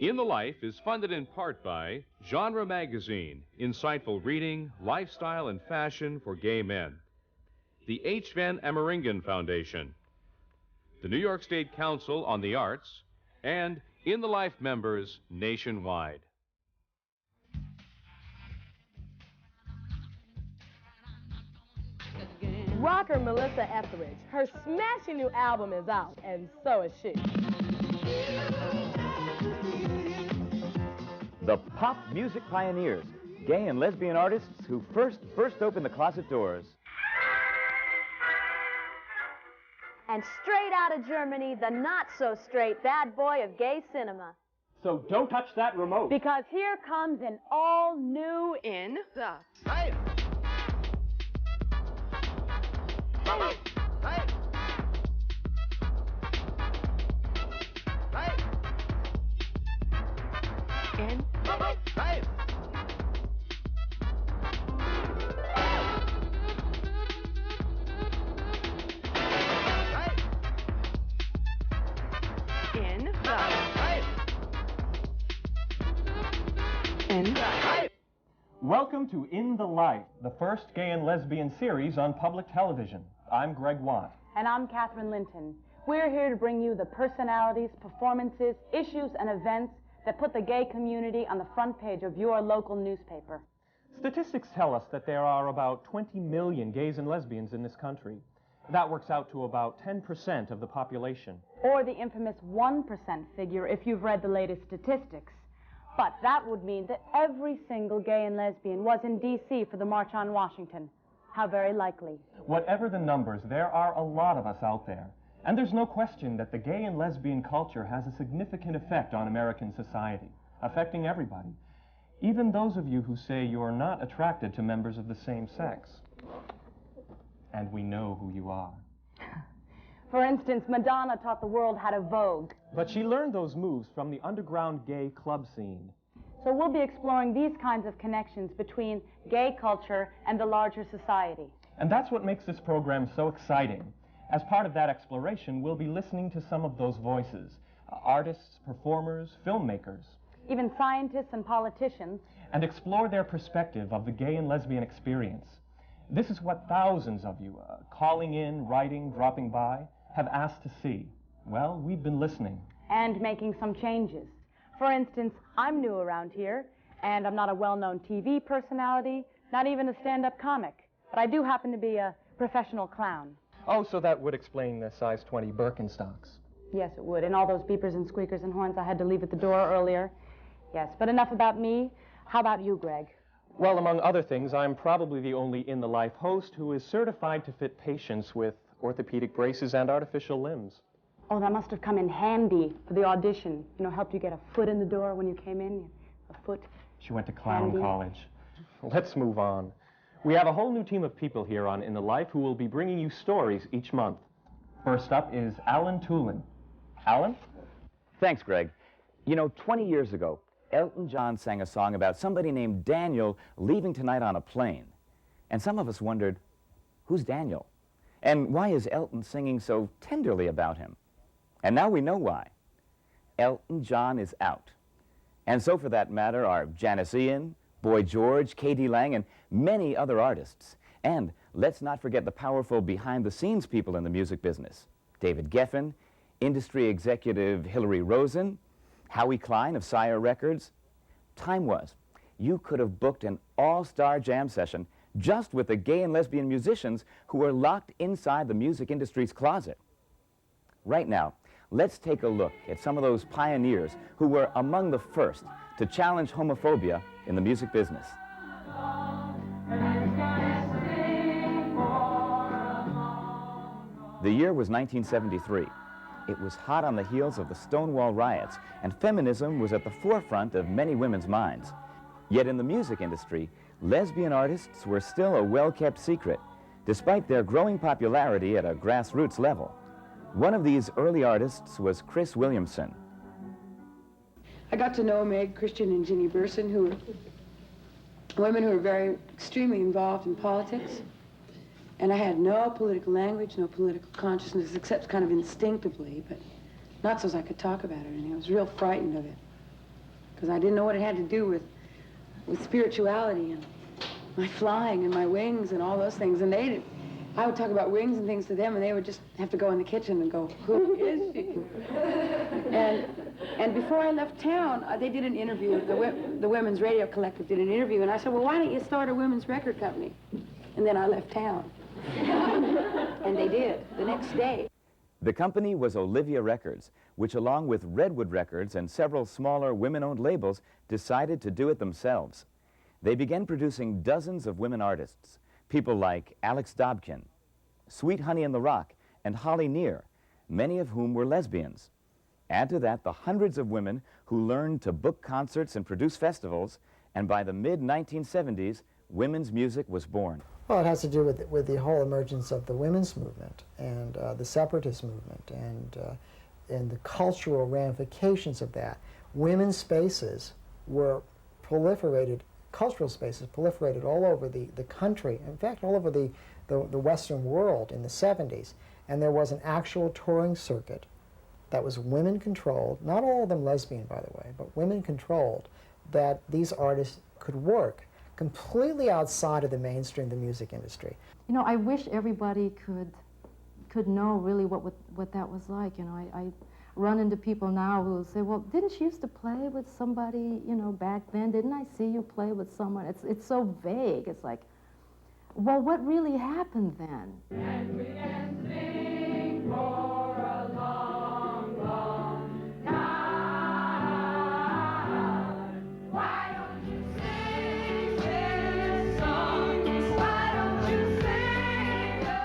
In the Life is funded in part by Genre Magazine, insightful reading, lifestyle, and fashion for gay men. The H. Van Ameringen Foundation, the New York State Council on the Arts, and In the Life members nationwide. Rocker Melissa Etheridge. Her smashing new album is out, and so is she. The pop music pioneers, gay and lesbian artists who first burst open the closet doors. And straight out of Germany, the not-so-straight bad boy of gay cinema. So don't touch that remote. Because here comes an all-new In the... Hey! Hey! Hey! Hey! In... Hey! In the... Hey! In the... Welcome to In the Life, the first gay and lesbian series on public television. I'm Greg Watt. And I'm Catherine Linton. We're here to bring you the personalities, performances, issues, and events that put the gay community on the front page of your local newspaper. Statistics tell us that there are about 20 million gays and lesbians in this country. That works out to about 10% of the population. Or the infamous 1% figure if you've read the latest statistics. But that would mean that every single gay and lesbian was in D.C. for the March on Washington. How very likely. Whatever the numbers, there are a lot of us out there. And there's no question that the gay and lesbian culture has a significant effect on American society, affecting everybody. Even those of you who say you're not attracted to members of the same sex. And we know who you are. For instance, Madonna taught the world how to vogue. But she learned those moves from the underground gay club scene. So we'll be exploring these kinds of connections between gay culture and the larger society. And that's what makes this program so exciting. As part of that exploration, we'll be listening to some of those voices. Artists, performers, filmmakers. Even scientists and politicians. And explore their perspective of the gay and lesbian experience. This is what thousands of you, calling in, writing, dropping by, have asked to see. Well, we've been listening. And making some changes. For instance, I'm new around here, and I'm not a well-known TV personality, not even a stand-up comic. But I do happen to be a professional clown. Oh, so that would explain the size 20 Birkenstocks. Yes, it would. And all those beepers and squeakers and horns I had to leave at the door earlier. Yes, but enough about me. How about you, Greg? Well, among other things, I'm probably the only In the Life host who is certified to fit patients with orthopedic braces and artificial limbs. Oh, that must have come in handy for the audition. You know, helped you get a foot in the door when you came in. A foot. She went to clown handy. college. Let's move on. We have a whole new team of people here on In the Life who will be bringing you stories each month. First up is Alan Tulin. Alan? Thanks, Greg. You know, 20 years ago, Elton John sang a song about somebody named Daniel leaving tonight on a plane. And some of us wondered, who's Daniel? And why is Elton singing so tenderly about him? And now we know why. Elton John is out. And so, for that matter, are Janis Ian, Boy George, K.D. Lang, and many other artists. And let's not forget the powerful behind-the-scenes people in the music business. David Geffen, industry executive Hillary Rosen, Howie Klein of Sire Records. Time was, you could have booked an all-star jam session just with the gay and lesbian musicians who were locked inside the music industry's closet. Right now, let's take a look at some of those pioneers who were among the first to challenge homophobia in the music business. The year was 1973. It was hot on the heels of the Stonewall riots, and feminism was at the forefront of many women's minds. Yet in the music industry, lesbian artists were still a well-kept secret, despite their growing popularity at a grassroots level. One of these early artists was Chris Williamson. I got to know Meg Christian and Ginny Burson, who were women who were very extremely involved in politics. And I had no political language, no political consciousness, except kind of instinctively, but not so as I could talk about it or anything. I was real frightened of it. because I didn't know what it had to do with spirituality and my flying and my wings and all those things. And I would talk about wings and things to them, and they would just have to go in the kitchen and go, who is she? And before I left town, they did an interview. The Women's Radio Collective did an interview, and I said, well, why don't you start a women's record company? And then I left town. And they did, the next day. The company was Olivia Records, which along with Redwood Records and several smaller women-owned labels decided to do it themselves. They began producing dozens of women artists, people like Alex Dobkin, Sweet Honey in the Rock, and Holly Near, many of whom were lesbians. Add to that the hundreds of women who learned to book concerts and produce festivals, and by the mid-1970s, women's music was born. Well, it has to do with the whole emergence of the women's movement and the separatist movement and the cultural ramifications of that. Women's spaces were proliferated, cultural spaces proliferated all over the country, in fact, all over the Western world in the 70s. And there was an actual touring circuit that was women-controlled, not all of them lesbian, by the way, but women-controlled, that these artists could work completely outside of the mainstream, the music industry. You know, I wish everybody could know really what that was like. You know, I run into people now who say, well, didn't you used to play with somebody, you know, back then? Didn't I see you play with someone? It's so vague. It's like, well, what really happened then? And we can sing for a long, long time. Why don't you sing this song? Why don't you sing the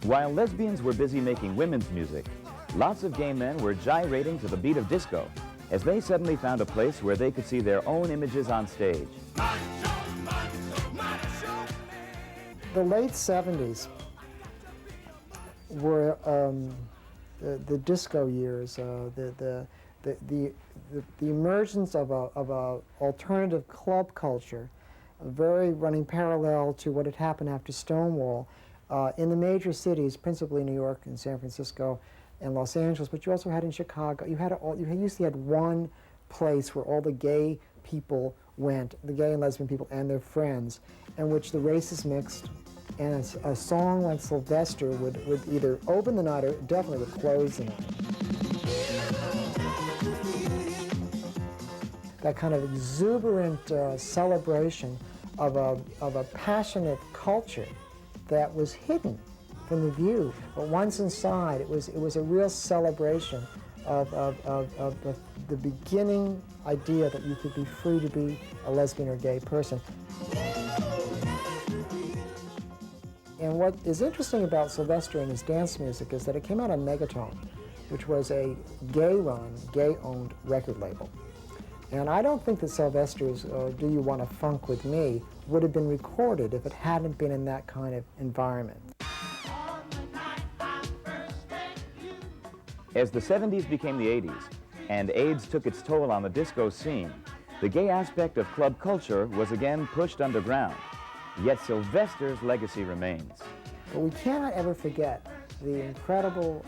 While lesbians were busy making women's music, lots of gay men were gyrating to the beat of disco as they suddenly found a place where they could see their own images on stage. The late 70s were the disco years, the emergence of a alternative club culture, very running parallel to what had happened after Stonewall in the major cities, principally New York and San Francisco and Los Angeles, but you also had in Chicago. You usually had one place where all the gay people went, the gay and lesbian people and their friends, in which the races mixed, and a song like Sylvester would either open the night or definitely would close the night. That kind of exuberant celebration of a passionate culture that was hidden from the view, but once inside, it was a real celebration of the beginning idea that you could be free to be a lesbian or gay person. And what is interesting about Sylvester and his dance music is that it came out on Megatone, which was a gay-run, gay-owned record label. And I don't think that Sylvester's Do You Want to Funk With Me would have been recorded if it hadn't been in that kind of environment. As the 70s became the 80s, and AIDS took its toll on the disco scene, the gay aspect of club culture was again pushed underground. Yet Sylvester's legacy remains. But we cannot ever forget the incredible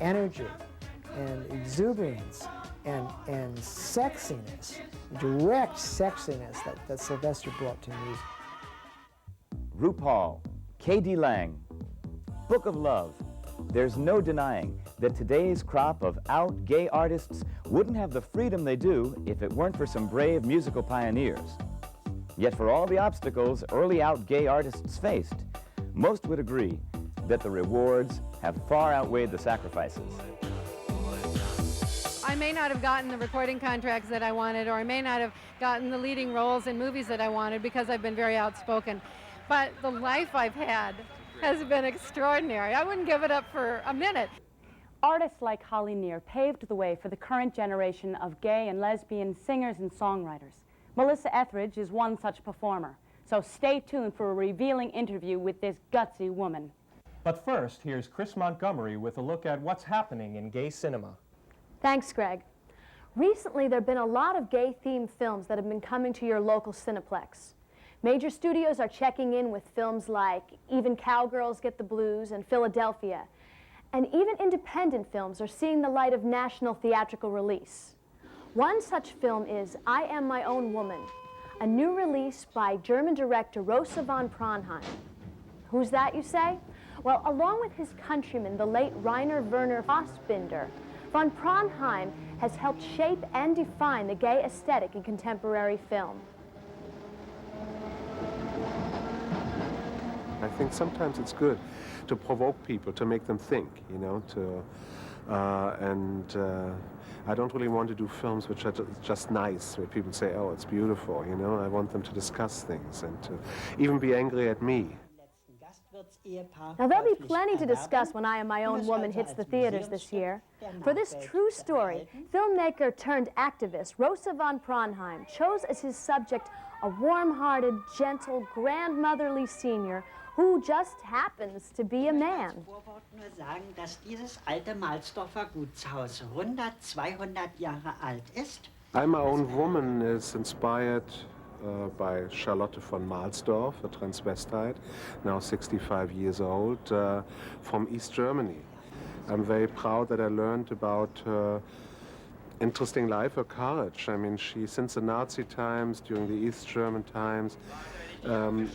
energy and exuberance and sexiness, direct sexiness that Sylvester brought to music. RuPaul, K.D. Lang, Book of Love. There's no denying that today's crop of out gay artists wouldn't have the freedom they do if it weren't for some brave musical pioneers. Yet for all the obstacles early out gay artists faced, most would agree that the rewards have far outweighed the sacrifices. I may not have gotten the recording contracts that I wanted, or I may not have gotten the leading roles in movies that I wanted because I've been very outspoken. But the life I've had has been extraordinary. I wouldn't give it up for a minute. Artists like Holly Near paved the way for the current generation of gay and lesbian singers and songwriters. Melissa Etheridge is one such performer. So stay tuned for a revealing interview with this gutsy woman. But first, here's Chris Montgomery with a look at what's happening in gay cinema. Thanks, Greg. Recently, there have been a lot of gay-themed films that have been coming to your local Cineplex. Major studios are checking in with films like Even Cowgirls Get the Blues and Philadelphia. And even independent films are seeing the light of national theatrical release. One such film is I Am My Own Woman, a new release by German director Rosa von Praunheim. Who's that, you say? Well, along with his countryman, the late Rainer Werner Fassbinder, von Praunheim has helped shape and define the gay aesthetic in contemporary film. I think sometimes it's good to provoke people, to make them think, you know, I don't really want to do films which are just nice, where people say, oh, it's beautiful, you know. I want them to discuss things and to even be angry at me. Now, there'll be plenty to discuss when I Am My Own Woman hits the theaters this year. For this true story, filmmaker turned activist Rosa von Praunheim chose as his subject a warm-hearted, gentle, grandmotherly senior who just happens to be a man. Nur sagen, dass dieses alte Mahlsdorfer Gutshaus 100, 200 Jahre alt ist. I'm My Own Woman is inspired by Charlotte von Mahlsdorf, a transvestite, now 65 years old, from East Germany. I'm very proud that I learned about her interesting life, her courage. I mean, since the Nazi times, during the East German times,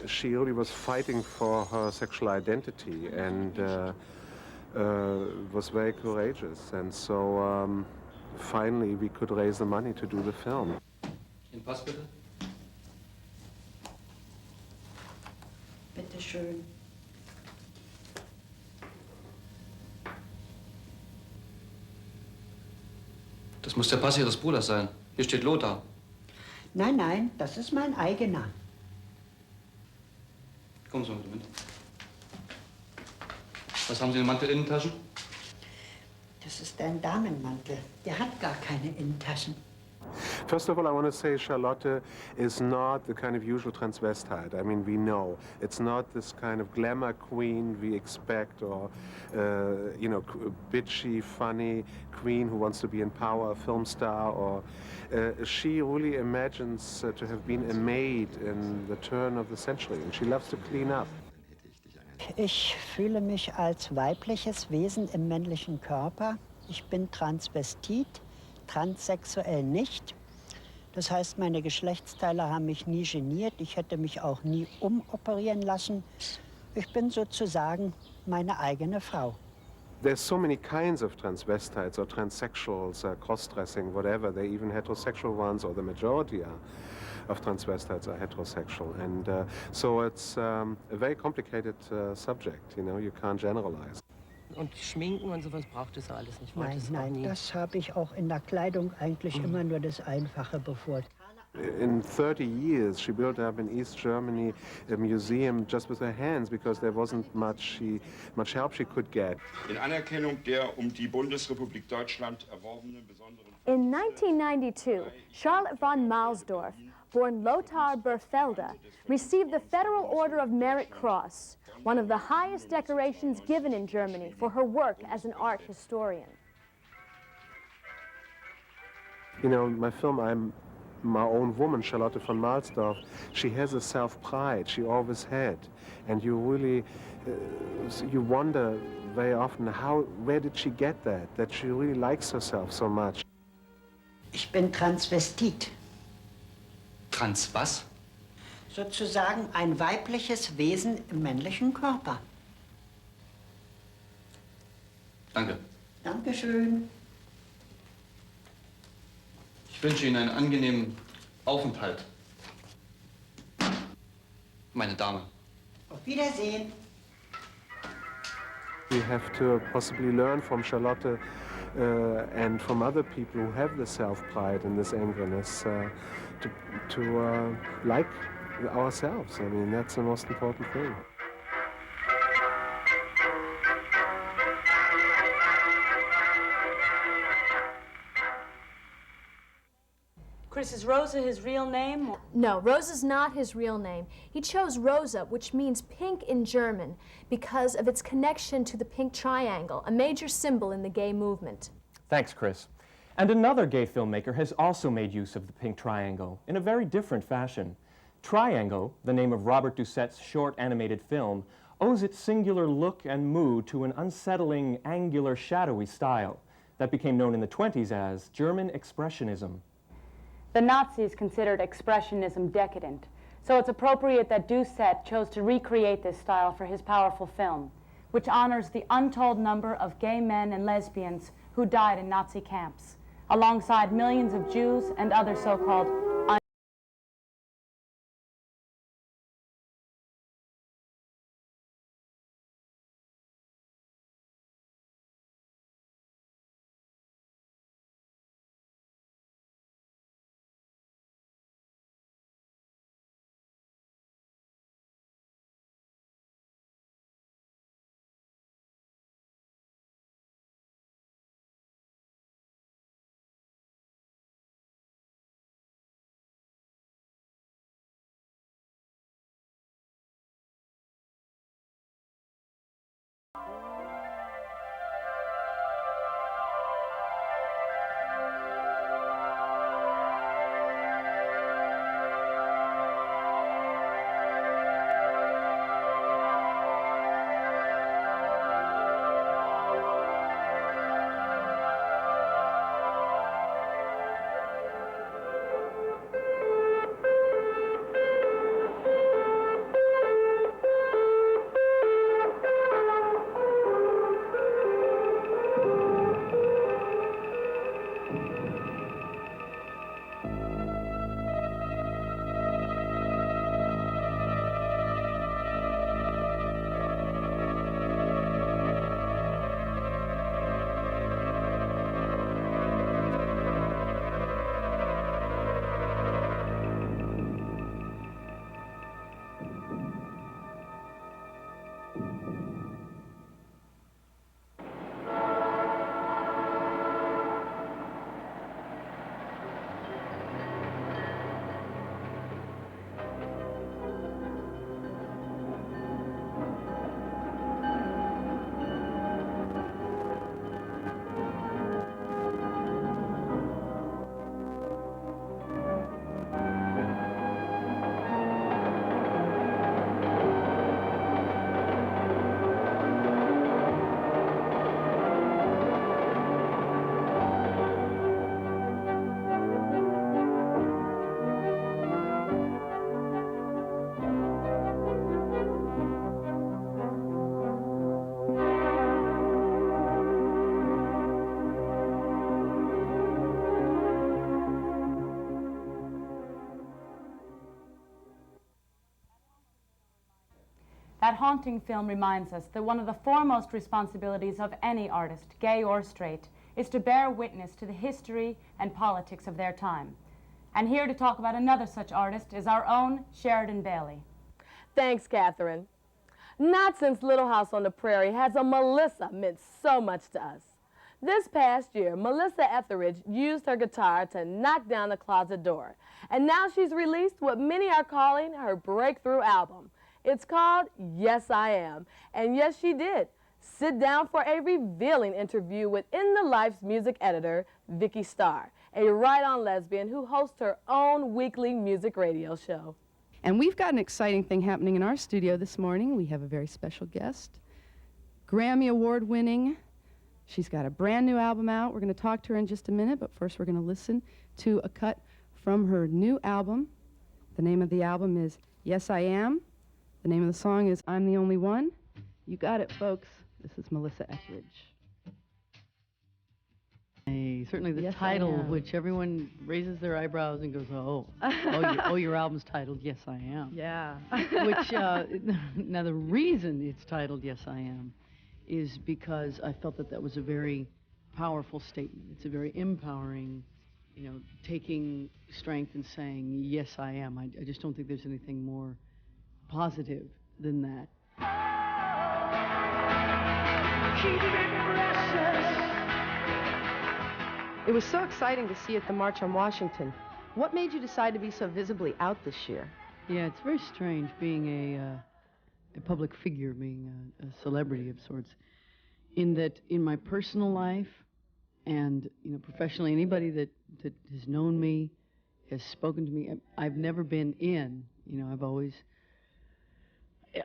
she really was fighting for her sexual identity and was very courageous. And so finally we could raise the money to do the film. Den Pass bitte. Bitte schön. Das muss der Pass Ihres Bruders sein. Hier steht Lothar. Nein, nein, das ist mein eigener. Kommen Sie mal bitte mit. Was haben Sie in den Mantelinnentaschen? Das ist ein Damenmantel. Der hat gar keine Innentaschen. First of all, I want to say Charlotte is not the kind of usual transvestite. I mean, we know. It's not this kind of glamour queen we expect or, you know, bitchy, funny queen who wants to be in power, a film star. Or she really imagines to have been a maid in the turn of the century, and she loves to clean up. Ich fühle mich als weibliches Wesen im männlichen Körper. Ich bin Transvestit, transsexuell nicht. Das heißt, meine Geschlechtsteile haben mich nie geniert. Ich hätte mich auch nie umoperieren lassen. Ich bin sozusagen meine eigene Frau. There's so many kinds of transvestites or transsexuals, cross-dressing, whatever. They're even heterosexual ones, or the majority of transvestites are heterosexual. And so it's a very complicated subject, you know, you can't generalize. Und Schminken und sowas braucht es alles nicht. Nein, nein, das habe ich auch in der Kleidung eigentlich immer nur das Einfache bevorzugt. In 30 years, she built up in East Germany a museum just with her hands because there wasn't much help she could get. In Anerkennung der die Bundesrepublik Deutschland erworbenen besonderen... In 1992, Charlotte von Mahlsdorf, born Lothar Berfelde, received the Federal Order of Merit Cross, one of the highest decorations given in Germany for her work as an art historian. You know, my film, I'm My Own Woman, Charlotte von Mahlsdorf, she has a self-pride, she always had. And you really, you wonder very often, where did she get that she really likes herself so much. Ich bin Transvestit. Trans was? Sozusagen ein weibliches Wesen im männlichen Körper. Danke. Dankeschön. Ich wünsche Ihnen einen angenehmen Aufenthalt. Meine Dame. Auf Wiedersehen. We have to possibly learn from Charlotte and from other people who have the self-pride and this angerness to like ourselves. I mean, that's the most important thing. Chris, is Rosa his real name? No, Rosa's not his real name. He chose Rosa, which means pink in German, because of its connection to the pink triangle, a major symbol in the gay movement. Thanks, Chris. And another gay filmmaker has also made use of the pink triangle in a very different fashion. Triangle, the name of Robert Doucette's short animated film, owes its singular look and mood to an unsettling, angular, shadowy style that became known in the 1920s as German Expressionism. The Nazis considered Expressionism decadent, so it's appropriate that Doucette chose to recreate this style for his powerful film, which honors the untold number of gay men and lesbians who died in Nazi camps, alongside millions of Jews and other so-called That haunting film reminds us that one of the foremost responsibilities of any artist, gay or straight, is to bear witness to the history and politics of their time. And here to talk about another such artist is our own Sheridan Bailey. Thanks, Catherine. Not since Little House on the Prairie has a Melissa meant so much to us. This past year, Melissa Etheridge used her guitar to knock down the closet door. And now she's released what many are calling her breakthrough album. It's called Yes, I Am. And yes, she did. Sit down for a revealing interview with In the Life's music editor, Vicki Starr, a right-on lesbian who hosts her own weekly music radio show. And we've got an exciting thing happening in our studio this morning. We have a very special guest, Grammy Award winning. She's got a brand new album out. We're going to talk to her in just a minute, but first we're going to listen to a cut from her new album. The name of the album is Yes, I Am. The name of the song is I'm the Only One. You got it, folks. This is Melissa Etheridge. Certainly the Yes, title, I Am. which everyone raises their eyebrows and goes, your album's titled Yes, I Am. Yeah. Which, now the reason it's titled Yes, I Am is because I felt that that was a very powerful statement. It's a very empowering, taking strength and saying, yes, I am. I just don't think there's anything more positive than that. It was so exciting to see you at the March on Washington. What made you decide to be so visibly out this year? Yeah, it's very strange being a public figure, being a celebrity of sorts, in that in my personal life and professionally, anybody that has known me, has spoken to me, I've never been in You know,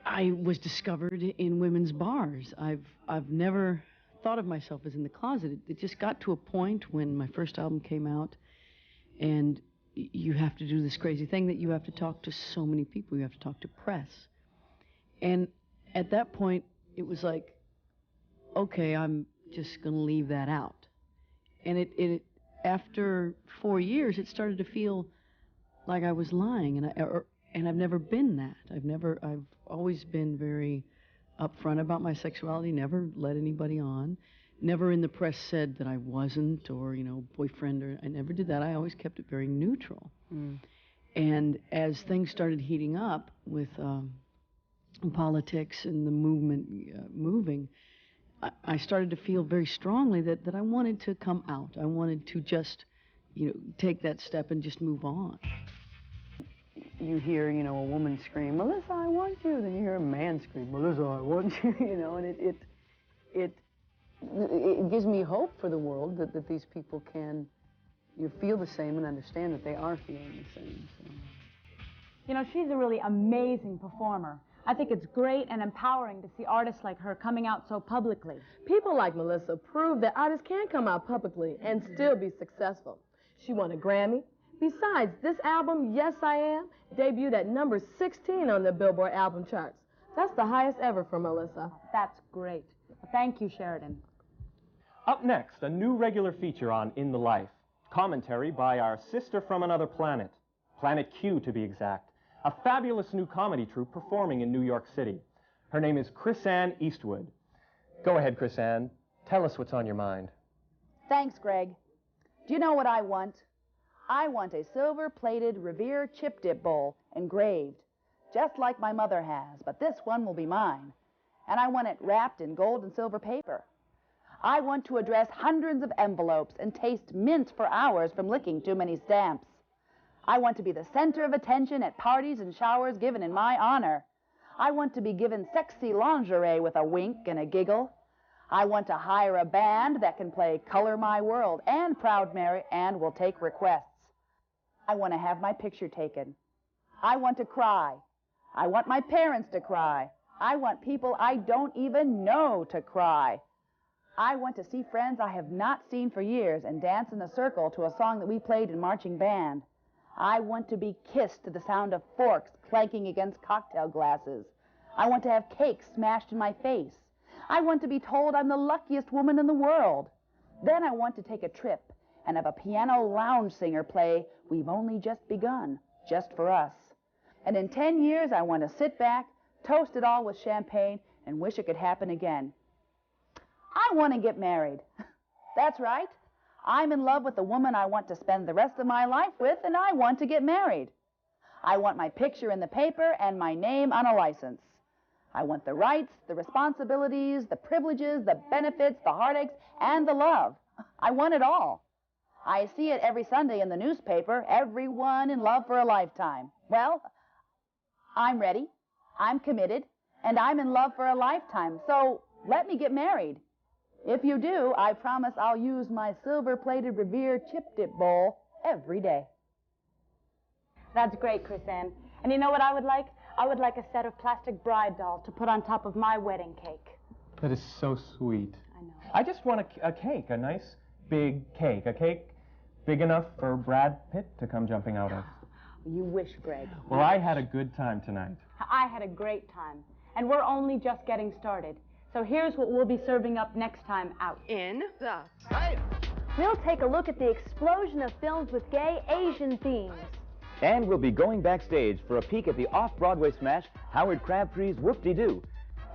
I was discovered in women's bars. I've never thought of myself as in the closet. It just got to a point when my first album came out, and you have to do this crazy thing that you have to talk to so many people. You have to talk to press. And at that point, it was like, okay, I'm just going to leave that out. And it after 4 years, it started to feel like I was lying, and I've never been that. I've always been very upfront about my sexuality, never led anybody on, never in the press said that I wasn't, or, you know, boyfriend, or I never did that. I always kept it very neutral. And as things started heating up with politics and the movement moving, I started to feel very strongly that I wanted to come out. I wanted to just, you know, take that step and just move on. You hear, you know, a woman scream, "Melissa, I want you." Then you hear a man scream, "Melissa, I want you." You know, and it gives me hope for the world that these people can, you feel the same and understand that they are feeling the same. So. You know, she's a really amazing performer. I think it's great and empowering to see artists like her coming out so publicly. People like Melissa prove that artists can come out publicly and still be successful. She won a Grammy. Besides, this album, Yes I Am, debuted at number 16 on the Billboard album charts. That's the highest ever for Melissa. That's great. Thank you, Sheridan. Up next, a new regular feature on In the Life. Commentary by our sister from another planet, Planet Q to be exact, a fabulous new comedy troupe performing in New York City. Her name is Chris-Anne Eastwood. Go ahead, Chris-Anne. Tell us what's on your mind. Thanks, Greg. Do you know what I want? I want a silver-plated Revere chip dip bowl engraved, just like my mother has, but this one will be mine. And I want it wrapped in gold and silver paper. I want to address hundreds of envelopes and taste mint for hours from licking too many stamps. I want to be the center of attention at parties and showers given in my honor. I want to be given sexy lingerie with a wink and a giggle. I want to hire a band that can play Color My World and Proud Mary and will take requests. I want to have my picture taken. I want to cry. I want my parents to cry. I want people I don't even know to cry. I want to see friends I have not seen for years and dance in a circle to a song that we played in marching band. I want to be kissed to the sound of forks clanking against cocktail glasses. I want to have cake smashed in my face. I want to be told I'm the luckiest woman in the world. Then I want to take a trip and have a piano lounge singer play We've Only Just Begun, just for us. And in 10 years, I want to sit back, toast it all with champagne, and wish it could happen again. I want to get married. That's right. I'm in love with the woman I want to spend the rest of my life with, and I want to get married. I want my picture in the paper and my name on a license. I want the rights, the responsibilities, the privileges, the benefits, the heartaches, and the love. I want it all. I see it every Sunday in the newspaper, everyone in love for a lifetime. Well, I'm ready, I'm committed, and I'm in love for a lifetime, so let me get married. If you do, I promise I'll use my silver-plated Revere chip dip bowl every day. That's great, Chris-Anne. And you know what I would like? I would like a set of plastic bride dolls to put on top of my wedding cake. That is so sweet. I know. I just want a cake, a nice big cake, a cake big enough for Brad Pitt to come jumping out of. You wish, Greg. Well, I had a good time tonight. I had a great time. And we're only just getting started. So here's what we'll be serving up next time out. In the Life. We'll take a look at the explosion of films with gay Asian themes. And we'll be going backstage for a peek at the off-Broadway smash, Howard Crabtree's Whoop-De-Doo.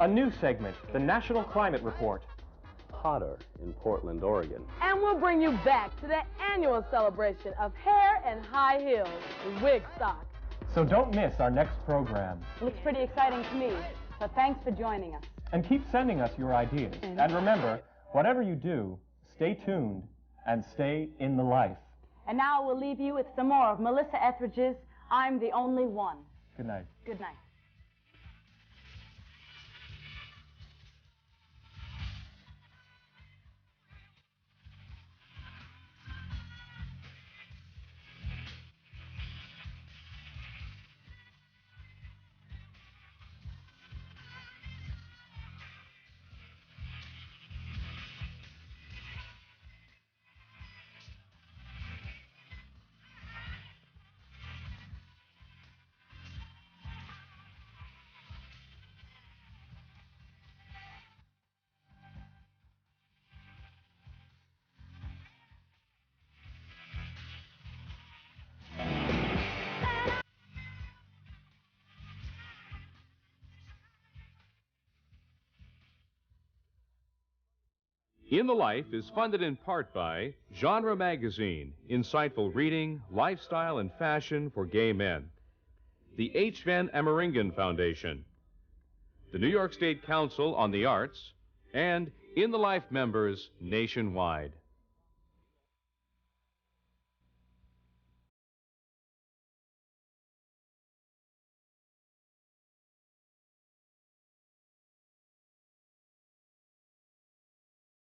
A new segment, the National Climate Report. Hotter in Portland, Oregon. And we'll bring you back to the annual celebration of hair and high heels, Wigstock. So don't miss our next program. Looks pretty exciting to me. So thanks for joining us. And keep sending us your ideas. And remember, whatever you do, stay tuned and stay in the life. And now we'll leave you with some more of Melissa Etheridge's I'm the Only One. Good night. Good night. In the Life is funded in part by Genre Magazine, insightful reading, lifestyle, and fashion for gay men. The H. Van Ameringen Foundation, the New York State Council on the Arts, and In the Life members nationwide.